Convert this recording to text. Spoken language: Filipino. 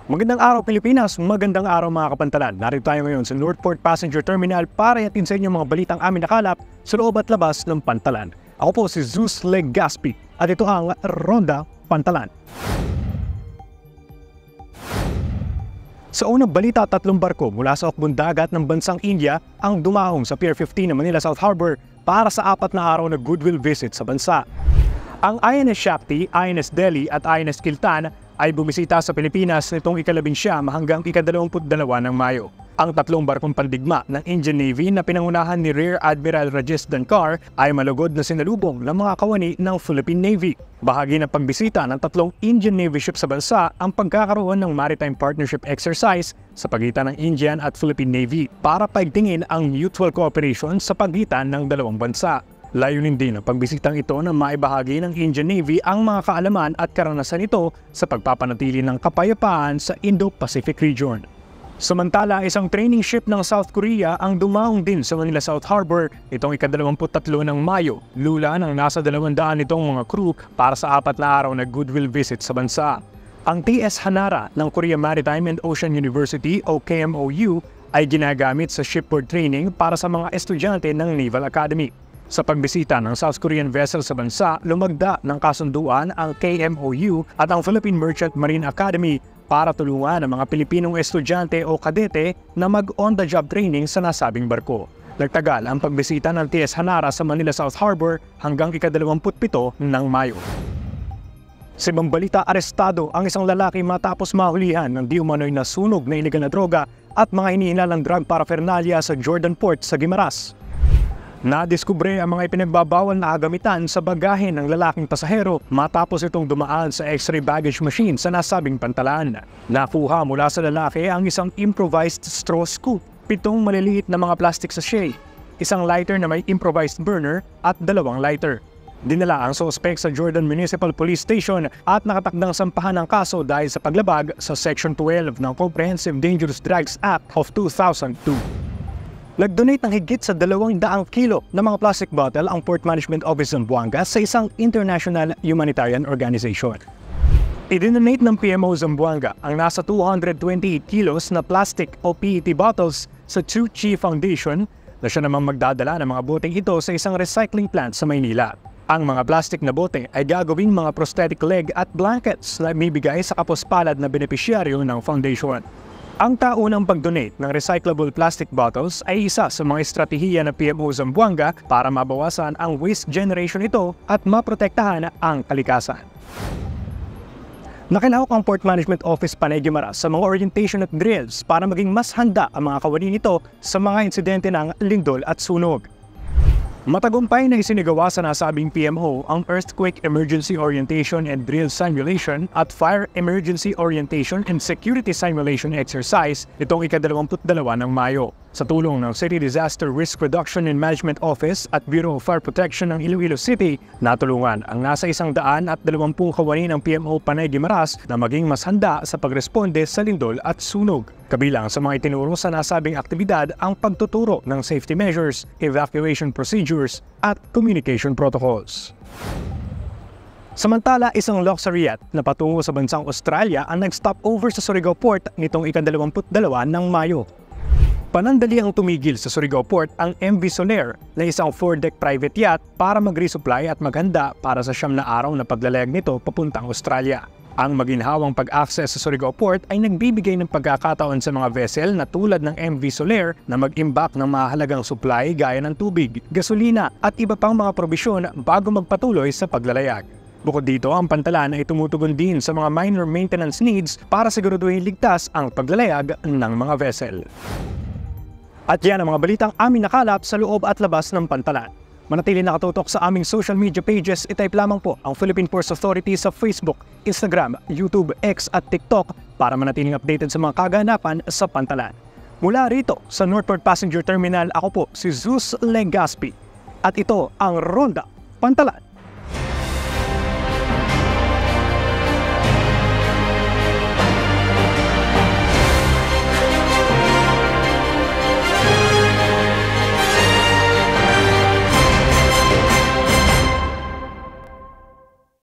Magandang araw Pilipinas, magandang araw mga kapantalan. Narito tayo ngayon sa Northport Passenger Terminal para ihatid sa inyo mga balitang amin nakalap sa loob at labas ng Pantalan. Ako po si Zeus Legaspi at ito ang Ronda Pantalan. Sa unang balita, 3 barko mula sa hukbong dagat ng bansang India ang dumahong sa Pier 15 ng Manila South Harbor para sa 4 na araw na goodwill visit sa bansa. Ang INS Shakti, INS Delhi at INS Kiltan ay bumisita sa Pilipinas nitong ika-19 hanggang ika-22 ng Mayo. Ang 3 barkong pandigma ng Indian Navy na pinangunahan ni Rear Admiral Rajesh Dhankar ay malugod na sinalubong ng mga kawani ng Philippine Navy. Bahagi ng pagbisita ng 3 Indian Navy ships sa bansa ang pagkakaroon ng Maritime Partnership Exercise sa pagitan ng Indian at Philippine Navy para paigtingin ang mutual cooperation sa pagitan ng dalawang bansa. Layunin din ang pagbisitang ito na maibahagi ng Indian Navy ang mga kaalaman at karanasan nito sa pagpapanatili ng kapayapaan sa Indo-Pacific region. Samantala, isang training ship ng South Korea ang dumahong din sa Manila South Harbor itong ika-23 ng Mayo, lula ng nasa 200 nitong mga crew para sa 4 na araw na goodwill visit sa bansa. Ang TS Hanara ng Korea Maritime and Ocean University o KMOU ay ginagamit sa shipboard training para sa mga estudyante ng Naval Academy. Sa pagbisita ng South Korean vessel sa bansa, lumagda ng kasunduan ang KMOU at ang Philippine Merchant Marine Academy para tulungan ang mga Pilipinong estudyante o kadete na mag-on-the-job training sa nasabing barko. Nagtagal ang pagbisita ng TS Hanara sa Manila South Harbor hanggang ika-27 ng Mayo. Sa ibang balita, arestado ang isang lalaki matapos mahulihan ng di umano'y nasunog na iligal na droga at mga hinihinalang drug paraphernalia sa Jordan Port sa Guimaras. Nadiskubre ang mga ipinagbabawal na agamitan sa bagahe ng lalaking pasahero matapos itong dumaan sa X-ray baggage machine sa nasabing pantalan. Nakuha mula sa lalaki ang isang improvised straw scoop, 7 maliliit na mga plastic sachet, isang lighter na may improvised burner at 2 lighter. Dinala ang suspect sa Jordan Municipal Police Station at nakatakdang sampahan ng kaso dahil sa paglabag sa Section 12 ng Comprehensive Dangerous Drugs Act of 2002. Nag-donate ng higit sa 200 kilo ng mga plastic bottle ang Port Management Office ng Zamboanga sa isang international humanitarian organization. I-donate ng PMO Zamboanga ang nasa 228 kilos na plastic o PET bottles sa Tzu Chi Foundation na siya namang magdadala ng mga boteng ito sa isang recycling plant sa Maynila. Ang mga plastic na bote ay gagawing mga prosthetic leg at blankets na ibibigay sa kapuspalad na benepisyaryo ng foundation. Ang taunang pag-donate ng recyclable plastic bottles ay isa sa mga estratehiya ng PMO Zamboanga para mabawasan ang waste generation ito at maprotektahan ang kalikasan. Nakilahok ang Port Management Office Panay Guimaras sa mga orientation at drills para maging mas handa ang mga kawani nito sa mga insidente ng lindol at sunog. Matagumpay na isinigawa sa nasabing PMO ang Earthquake Emergency Orientation and Drill Simulation at Fire Emergency Orientation and Security Simulation Exercise itong ika-22 ng Mayo. Sa tulong ng City Disaster Risk Reduction and Management Office at Bureau of Fire Protection ng Iloilo City, natulungan ang nasa 120 kawani ng PMO Panay Guimaras na maging mas handa sa pagresponde sa lindol at sunog. Kabilang sa mga itinuro sa nasabing aktibidad ang pagtuturo ng safety measures, evacuation procedures at communication protocols. Samantala, isang luxury yacht na patungo sa bansang Australia ang nag-stop over sa Surigao Port nitong ika-22 ng Mayo. Panandali ang tumigil sa Surigao Port ang MV Soler na isang 4-deck private yacht para mag-resupply at maghanda para sa 9 na araw na paglalayag nito papuntang Australia. Ang maginhawang pag-access sa Surigao Port ay nagbibigay ng pagkakataon sa mga vessel na tulad ng MV Soler na mag-imbak ng mahalagang supply gaya ng tubig, gasolina at iba pang mga probisyon bago magpatuloy sa paglalayag. Bukod dito, ang Pantalan ay tumutugon din sa mga minor maintenance needs para siguraduhin ligtas ang paglalayag ng mga vessel. At yan ang mga balitang aming nakalap sa loob at labas ng Pantalan. Manatili nakatutok sa aming social media pages, itype lamang po ang Philippine Ports Authority sa Facebook, Instagram, YouTube, X at TikTok para manatiling updated sa mga kaganapan sa Pantalan. Mula rito sa Northport Passenger Terminal, ako po si Zeus Legaspi at ito ang Ronda Pantalan.